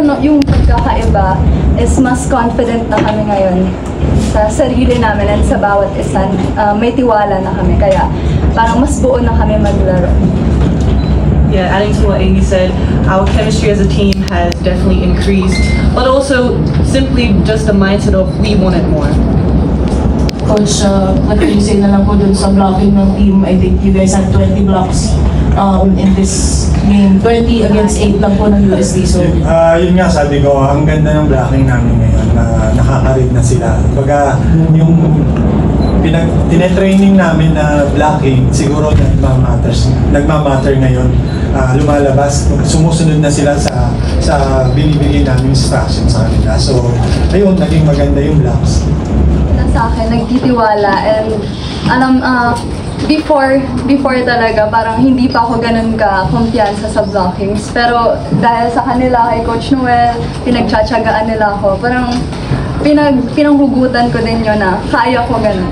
siguro no, yung pagkakaiba is mas confident na kami ngayon sa sarili namin and sa bawat isa. May tiwala na kami, kaya parang mas buo na kami maglaro. Yeah, adding to what Amy said, our chemistry as a team has definitely increased, but also simply just the mindset of we wanted more. Coach, nag-say na lang po dun sa blocking ng team. I think you guys had 20 blocks in this game. 20 against 8 lang po ng USD. So, yun nga, sabi ko, ang ganda ng blocking namin ngayon na nakaka-read na sila. Baga, yung tinetraining namin na blocking, siguro nagmamatter ngayon. Lumalabas, sumusunod na sila sa binibigay namin instruction sa kanila. So, ayun, naging maganda yung blocks. Sa akin, nagtitiwala, and before talaga, parang hindi pa ako ganun ka-kumpiyansa sa blockings. Pero dahil sa kanila, kay Coach Noel, pinagtsatsagaan nila ako. Parang pinanghugutan ko din yun na kaya ko ganun.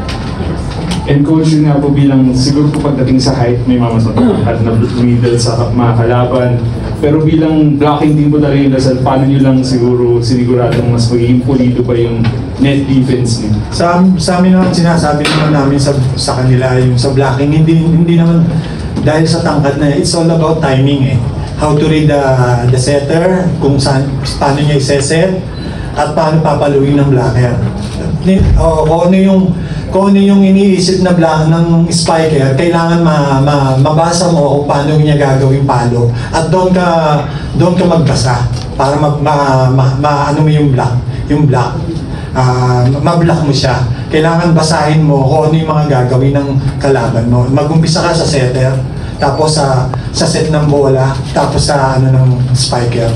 And Coach, yun nga po bilang, siguro po pagdating sa height, may mamasapagkakad na middle sa mga kalaban. Pero bilang blocking din po talaga yung Lasal, paano nyo lang siguro siniguradong mas magiging pulido pa yung net defense niyo? Sa amin naman, sinasabi naman namin sa kanila yung sa blocking, hindi naman dahil sa tangkad na it's all about timing eh. How to read the setter, paano niya i-set, at paano papaluin ng blocker. Kung ano yung iniisip na ng spiker, kailangan mabasa mo kung paano niya gagawing palo. At doon ka magbasa para ano mo yung block. Ma-block mo siya. Kailangan basahin mo kung ano yung mga gagawin ng kalaban mo. Mag-umpisa ka sa setter, tapos sa set ng bola, tapos sa ng spiker.